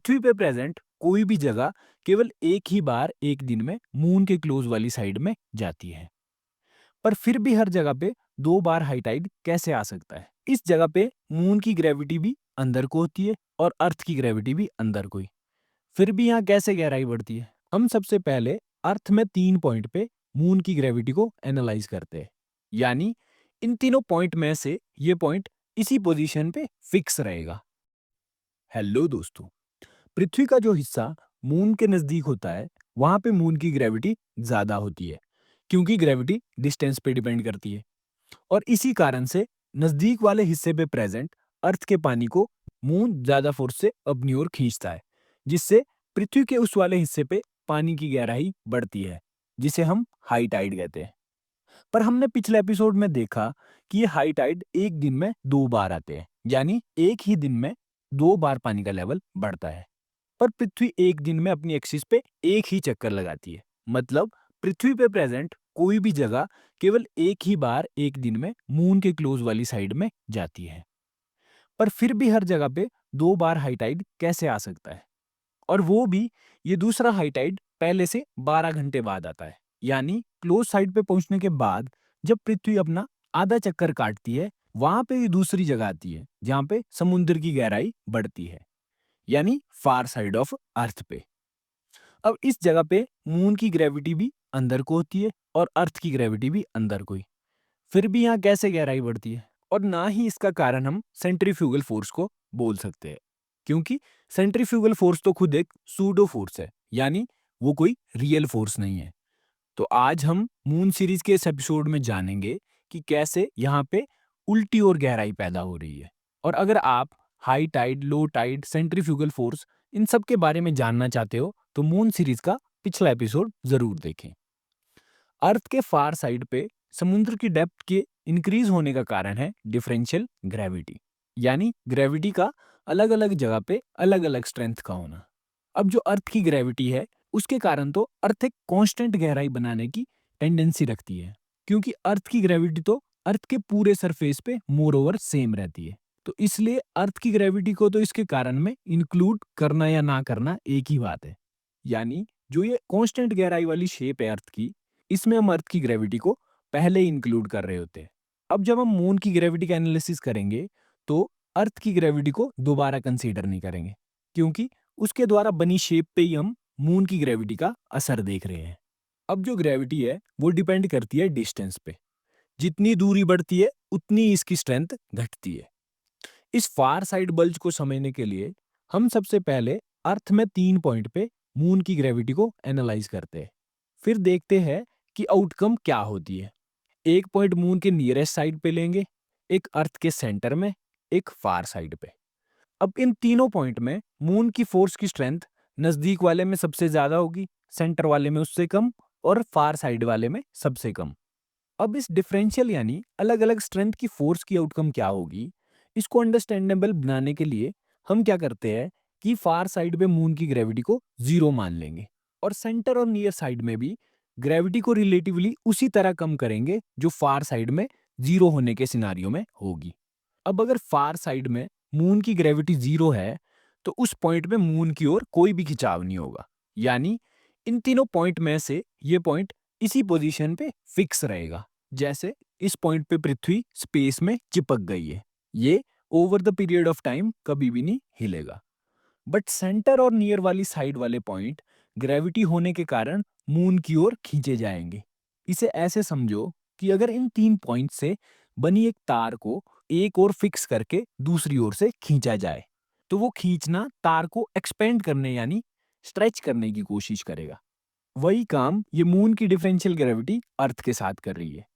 पृथ्वी पे प्रेजेंट कोई भी जगह केवल एक ही बार एक दिन में मून के क्लोज वाली साइड में जाती है। पर फिर भी हर जगह पे दो बार हाई टाइड कैसे आ सकता है? इस जगह पे मून की ग्रेविटी भी अंदर को होती है और अर्थ की ग्रेविटी भी अंदर को ही। फिर भी यहाँ कैसे गहराई बढ़ती है? हम सबसे पहले अर्थ में 3 पॉइंट पे मून की ग्रेविटी को एनालाइज करते हैं। यानी इन तीनों पॉइंट में से ये पॉइंट इसी पोजीशन पे फिक्स रहेगा। हेलो दोस्तों, पृथ्वी का जो हिस्सा मून के नजदीक होता है, वहां पे मून की ग्रेविटी ज्यादा होती है, क्योंकि ग्रेविटी डिस्टेंस पे डिपेंड करती है। और इसी कारण से नजदीक वाले हिस्से पे प्रेजेंट अर्थ के पानी को मून ज्यादा फोर्स से अपनी ओर खींचता है, जिससे पृथ्वी के उस वाले हिस्से पे पानी की गहराई बढ़ती है, जिसे हम हाई टाइड कहते हैं। पर हमने पिछले एपिसोड में देखा कि ये हाई टाइड एक दिन में 2 बार आते हैं, यानी एक ही दिन में 2 बार पानी का लेवल बढ़ता है। पर पृथ्वी एक दिन में अपनी एक्सिस पे एक ही चक्कर लगाती है। मतलब पृथ्वी पे प्रेजेंट कोई भी जगह केवल एक ही बार एक दिन में मून के क्लोज वाली साइड में जाती है। पर फिर भी हर जगह पे 2 बार हाई टाइड कैसे आ सकता है? और वो भी ये दूसरा हाई टाइड पहले से 12 घंटे बाद आता है। यानी क्लोज साइड पे पहुंचने के बाद जब पृथ्वी अपना आधा चक्कर काटती है, वहां पे ये दूसरी जगह आती है जहां पे समुद्र की गहराई बढ़ती है, यानी फार साइड ऑफ अर्थ पे। अब इस जगह पे मून की ग्रेविटी भी अंदर को होती है और अर्थ की ग्रेविटी भी अंदर को ही। फिर भी यहाँ कैसे गहराई बढ़ती है? और ना ही इसका कारण हम सेंट्रीफ्यूगल फोर्स को बोल सकते हैं, क्योंकि सेंट्रीफ्यूगल फोर्स तो खुद एक सूडो फोर्स है, यानी वो कोई रियल फोर्स नहीं है। तो आज हम मून सीरीज के इस एपिसोड में जानेंगे कि कैसे यहाँ पे उल्टी और गहराई पैदा हो रही है। और अगर आप high tide, low tide, centrifugal force इन सब के बारे में जानना चाहते हो तो मून सीरीज का पिछला एपिसोड जरूर देखें। अर्थ के फार साइड पे समुद्र की डेप्थ के इंक्रीज होने का कारण है डिफरेंशियल ग्रेविटी, यानी ग्रेविटी का अलग अलग जगह पे अलग अलग स्ट्रेंथ का होना। अब जो अर्थ की ग्रेविटी है, उसके कारण तो अर्थ एक कांस्टेंट गहराई बनाने की टेंडेंसी रखती है, क्योंकि अर्थ की ग्रेविटी तो अर्थ के पूरे सरफेस पे मोर ओवर सेम रहती है। तो इसलिए अर्थ की ग्रेविटी को तो इसके कारण में इंक्लूड करना या ना करना एक ही बात है। यानी जो ये कांस्टेंट गहराई वाली शेप है अर्थ की, इसमें हम अर्थ की ग्रेविटी को पहले ही इंक्लूड कर रहे होते हैं। अब जब हम मून की ग्रेविटी का एनालिसिस करेंगे तो अर्थ की ग्रेविटी को दोबारा कंसीडर नहीं करेंगे, क्योंकि उसके द्वारा बनी शेप पे ही हम मून की ग्रेविटी का असर देख रहे हैं। अब जो ग्रेविटी है वो डिपेंड करती है डिस्टेंस पे। जितनी दूरी बढ़ती है उतनी ही इसकी स्ट्रेंथ घटती है। इस फार साइड बल्ज को समझने के लिए हम सबसे पहले अर्थ में 3 पॉइंट पे मून की ग्रेविटी को एनालाइज करते हैं। फिर देखते हैं कि आउटकम क्या होती है। एक पॉइंट मून के नियरेस्ट साइड पे लेंगे, एक अर्थ के सेंटर में, एक फार साइड पे। अब इन तीनों पॉइंट में मून की फोर्स की स्ट्रेंथ नजदीक वाले में सबसे ज्यादा होगी, सेंटर वाले में उससे कम और फार साइड वाले में सबसे कम। अब इस डिफरेंशियल यानी अलग अलग स्ट्रेंथ की फोर्स की आउटकम क्या होगी, इसको अंडरस्टैंडेबल बनाने के लिए हम क्या करते हैं कि फार साइड पे मून की ग्रेविटी को 0 मान लेंगे और सेंटर और नियर साइड में भी ग्रेविटी को रिलेटिवली उसी तरह कम करेंगे जो फार साइड में 0 होने के सिनारियो में होगी। अब अगर फार साइड में मून की ग्रेविटी 0 है तो उस पॉइंट में मून की ओर कोई भी खिंचाव नहीं होगा। यानी इन तीनों पॉइंट में से ये पॉइंट इसी पोजीशन पे फिक्स रहेगा। जैसे इस पॉइंट पे पृथ्वी स्पेस में चिपक गई है, ये over the period of time कभी भी नहीं हिलेगा। बट सेंटर और नियर वाली साइड वाले पॉइंट ग्रेविटी होने के कारण मून की ओर खींचे जाएंगे। इसे ऐसे समझो कि अगर इन 3 पॉइंट से बनी एक तार को एक ओर फिक्स करके दूसरी ओर से खींचा जाए, तो वो खींचना तार को एक्सपेंड करने यानी स्ट्रेच करने की कोशिश करेगा। वही काम ये मून की डिफरेंशियल ग्रेविटी अर्थ के साथ कर रही है।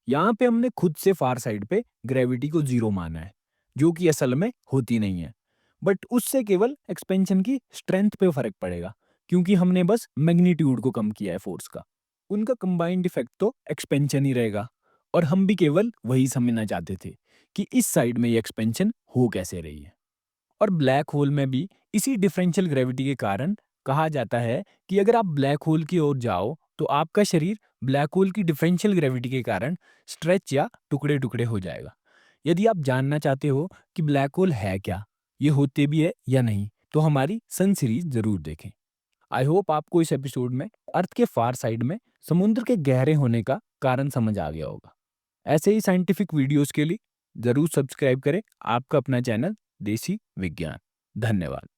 यहाँ पे हमने खुद से फार साइड पे ग्रेविटी को 0 माना है, जो कि असल में होती नहीं है। बट उससे केवल एक्सपेंशन की स्ट्रेंथ पे फर्क पड़ेगा, क्योंकि हमने बस मैग्नीट्यूड को कम किया है फोर्स का। उनका कंबाइंड इफेक्ट तो एक्सपेंशन ही रहेगा। और हम भी केवल वही समझना चाहते थे कि इस साइड में ये एक्सपेंशन हो कैसे रही है। और ब्लैक होल में भी इसी डिफरेंशियल ग्रेविटी के कारण कहा जाता है कि अगर आप ब्लैक होल की ओर जाओ तो आपका शरीर ब्लैक होल की डिफरेंशियल ग्रेविटी के कारण स्ट्रेच या टुकड़े टुकड़े हो जाएगा। यदि आप जानना चाहते हो कि ब्लैक होल है क्या, ये होते भी है या नहीं, तो हमारी सन सीरीज जरूर देखें। आई होप आपको इस एपिसोड में अर्थ के फार साइड में समुद्र के गहरे होने का कारण समझ आ गया होगा। ऐसे ही साइंटिफिक वीडियोस के लिए जरूर सब्सक्राइब करें आपका अपना चैनल देसी विज्ञान। धन्यवाद।